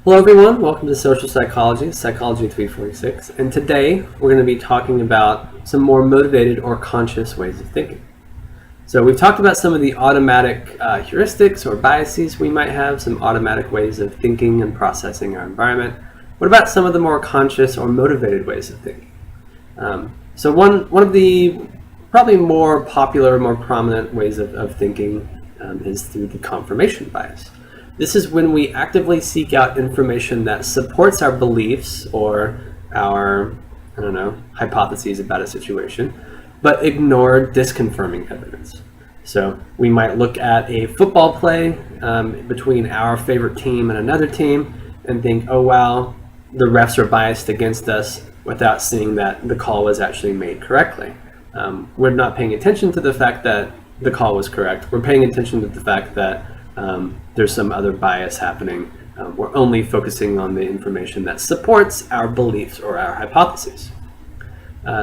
Hello everyone, welcome to Social Psychology, Psychology 346, and today we're going to be talking about some more motivated or conscious ways of thinking. So we've talked about some of the automatic heuristics or biases we might have, some automatic ways of thinking and processing our environment. What about some of the more conscious or motivated ways of thinking? So one of the probably more popular, more prominent ways of thinking is through the confirmation bias. This is when we actively seek out information that supports our beliefs or our, hypotheses about a situation, but ignore disconfirming evidence. So we might look at a football play between our favorite team and another team and think, oh wow, the refs are biased against us, without seeing that the call was actually made correctly. We're not paying attention to the fact that the call was correct. We're paying attention to the fact that there's some other bias happening. We're only focusing on the information that supports our beliefs or our hypotheses.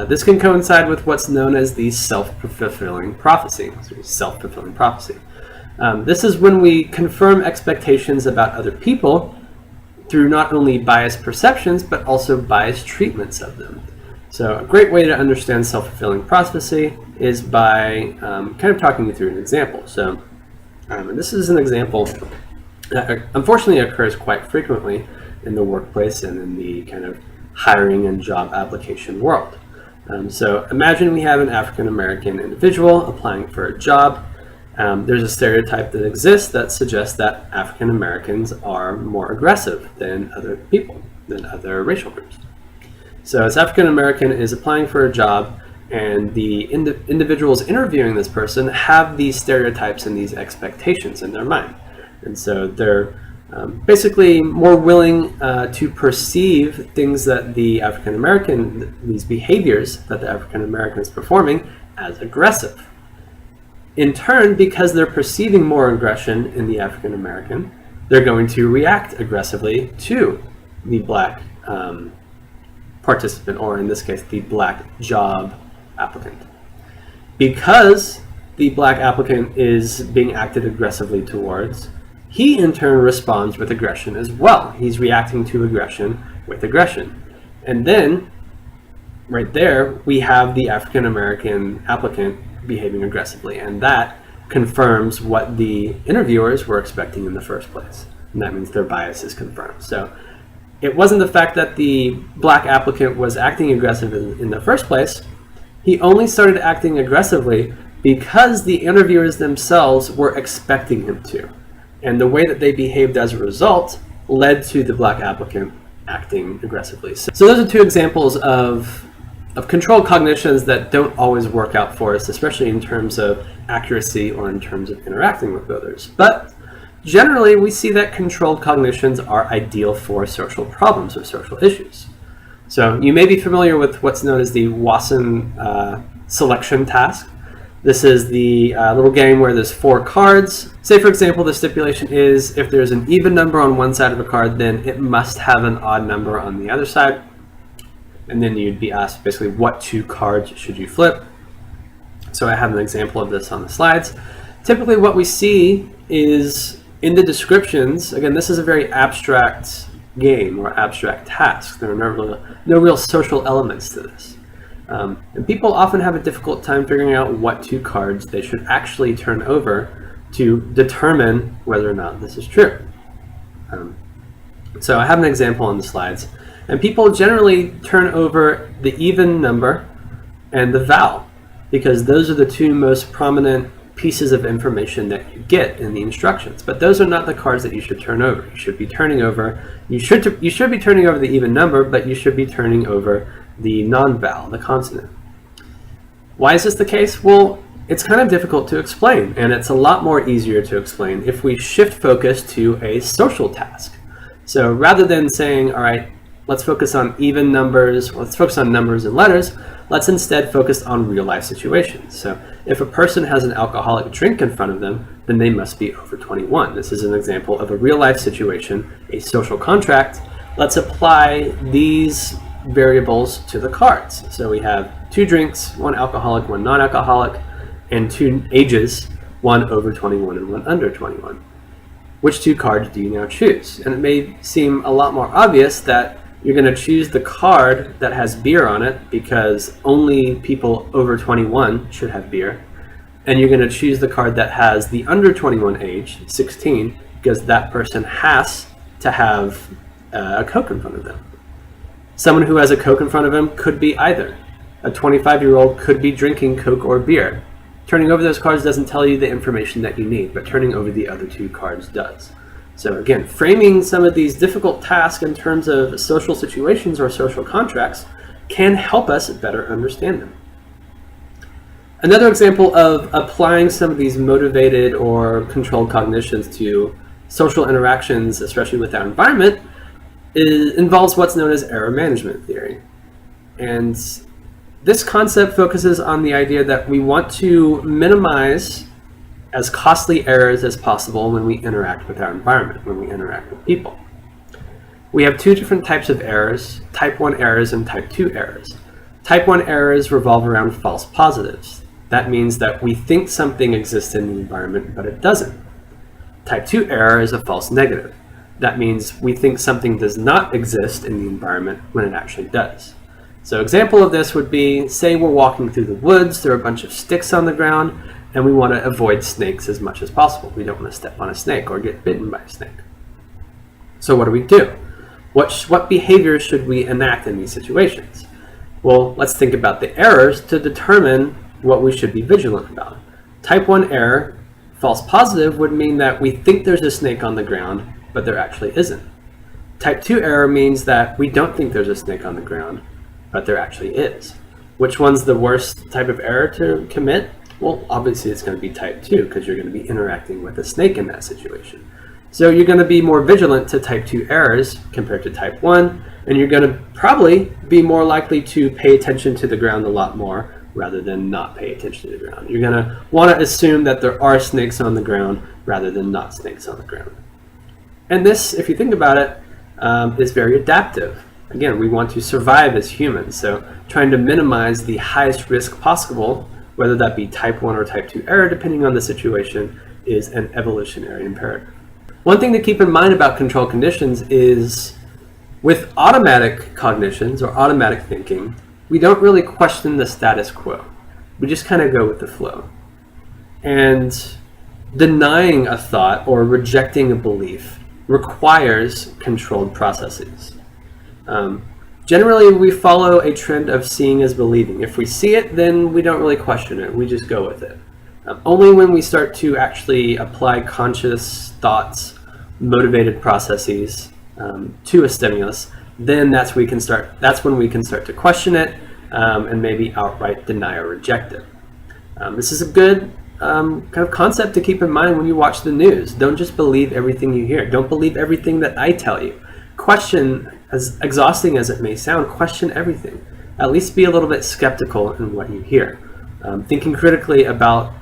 This can coincide with what's known as the self-fulfilling prophecy. Self-fulfilling prophecy. This is when we confirm expectations about other people through not only biased perceptions, but also biased treatments of them. So a great way to understand self-fulfilling prophecy is by kind of talking you through an example. So and this is an example that unfortunately occurs quite frequently in the workplace and in the kind of hiring and job application world. So imagine we have an African American individual applying for a job. There's a stereotype that exists that suggests that African Americans are more aggressive than other people, than other racial groups. So this African American is applying for a job, and the individuals interviewing this person have these stereotypes and these expectations in their mind. And so they're basically more willing to perceive things that the African American, these behaviors that the African American is performing, as aggressive. In turn, because they're perceiving more aggression in the African American, they're going to react aggressively to the black participant, or in this case, the black job applicant. Because the black applicant is being acted aggressively towards, he in turn responds with aggression as well. He's reacting to aggression with aggression. And then, right there, we have the African American applicant behaving aggressively, and that confirms what the interviewers were expecting in the first place. And that means their bias is confirmed. So it wasn't the fact that the black applicant was acting aggressive in the first place. He only started acting aggressively because the interviewers themselves were expecting him to. And the way that they behaved as a result led to the black applicant acting aggressively. So those are two examples of controlled cognitions that don't always work out for us, especially in terms of accuracy or in terms of interacting with others. But generally, we see that controlled cognitions are ideal for social problems or social issues. So you may be familiar with what's known as the Watson selection task. This is the little game where there's 4 cards. Say, for example, the stipulation is if there's an even number on one side of a card, then it must have an odd number on the other side. And then you'd be asked basically what 2 cards should you flip. So I have an example of this on the slides. Typically what we see is in the descriptions, again, this is a very abstract game or abstract task. There are no real social elements to this. And people often have a difficult time figuring out what 2 cards they should actually turn over to determine whether or not this is true. So I have an example on the slides. And people generally turn over the even number and the vowel, because those are the 2 most prominent pieces of information that you get in the instructions. But those are not the cards that you should turn over. You should be turning over, you should be turning over the even number, but you should be turning over the non-vowel, the consonant. Why is this the case? Well, it's kind of difficult to explain, and it's a lot more easier to explain if we shift focus to a social task. So rather than saying, all right, let's focus on even numbers, let's focus on numbers and letters, let's instead focus on real life situations. So if a person has an alcoholic drink in front of them, then they must be over 21. This is an example of a real life situation, a social contract. Let's apply these variables to the cards. So we have 2 drinks, 1 alcoholic, 1 non-alcoholic, and 2 ages, 1 over 21 and 1 under 21. which two cards do you now choose? And it may seem a lot more obvious that you're going to choose the card that has beer on it because only people over 21 should have beer. And you're going to choose the card that has the under 21 age, 16, because that person has to have a Coke in front of them. Someone who has a Coke in front of them could be either. A 25-year-old could be drinking Coke or beer. Turning over those cards doesn't tell you the information that you need, but turning over the other two cards does. So again, framing some of these difficult tasks in terms of social situations or social contracts can help us better understand them. Another example of applying some of these motivated or controlled cognitions to social interactions, especially with our environment, involves what's known as error management theory. And this concept focuses on the idea that we want to minimize as costly errors as possible when we interact with our environment, when we interact with people. We have two different types of errors, type 1 errors and type 2 errors. Type 1 errors revolve around false positives. That means that we think something exists in the environment, but it doesn't. Type 2 error is a false negative. That means we think something does not exist in the environment when it actually does. So example of this would be, say we're walking through the woods, there are a bunch of sticks on the ground, and we want to avoid snakes as much as possible. We don't want to step on a snake or get bitten by a snake. So what do? What behaviors should we enact in these situations? Well, let's think about the errors to determine what we should be vigilant about. Type 1 error, false positive, would mean that we think there's a snake on the ground, but there actually isn't. Type 2 error means that we don't think there's a snake on the ground, but there actually is. Which one's the worst type of error to commit? Well, obviously it's going to be type 2 because you're going to be interacting with a snake in that situation. So you're going to be more vigilant to type 2 errors compared to type 1, and you're going to probably be more likely to pay attention to the ground a lot more rather than not pay attention to the ground. You're going to want to assume that there are snakes on the ground rather than not snakes on the ground. And this, if you think about it, is very adaptive. Again, we want to survive as humans, so trying to minimize the highest risk possible, whether that be type 1 or type 2 error, depending on the situation, is an evolutionary imperative. One thing to keep in mind about control conditions is with automatic cognitions or automatic thinking, we don't really question the status quo. We just kind of go with the flow. And denying a thought or rejecting a belief requires controlled processes. Generally, we follow a trend of seeing as believing. If we see it, then we don't really question it. We just go with it. Only when we start to actually apply conscious thoughts, motivated processes to a stimulus, then that's when we can start to question it and maybe outright deny or reject it. This is a good kind of concept to keep in mind when you watch the news. Don't just believe everything you hear. Don't believe everything that I tell you. Question, as exhausting as it may sound, question everything. At least be a little bit skeptical in what you hear. Thinking critically about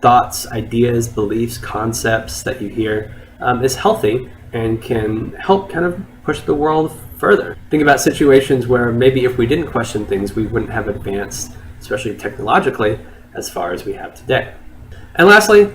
thoughts, ideas, beliefs, concepts that you hear is healthy and can help kind of push the world further. Think about situations where maybe if we didn't question things, we wouldn't have advanced, especially technologically, as far as we have today. And lastly,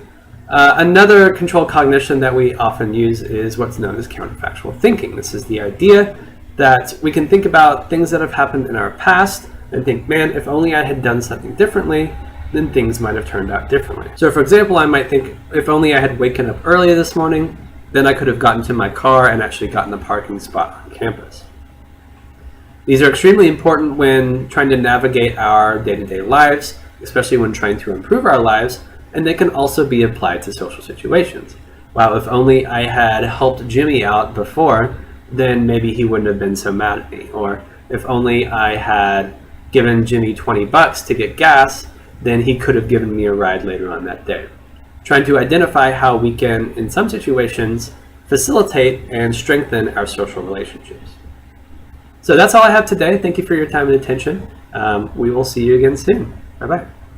another controlled cognition that we often use is what's known as counterfactual thinking. This is the idea that we can think about things that have happened in our past and think, man, if only I had done something differently, then things might have turned out differently. So for example, I might think, if only I had waken up earlier this morning, then I could have gotten to my car and actually gotten a parking spot on campus. These are extremely important when trying to navigate our day-to-day lives, especially when trying to improve our lives, and they can also be applied to social situations. Wow, if only I had helped Jimmy out before, then maybe he wouldn't have been so mad at me. Or if only I had given Jimmy $20 to get gas, then he could have given me a ride later on that day. Trying to identify how we can, in some situations, facilitate and strengthen our social relationships. So that's all I have today. Thank you for your time and attention. We will see you again soon. Bye-bye.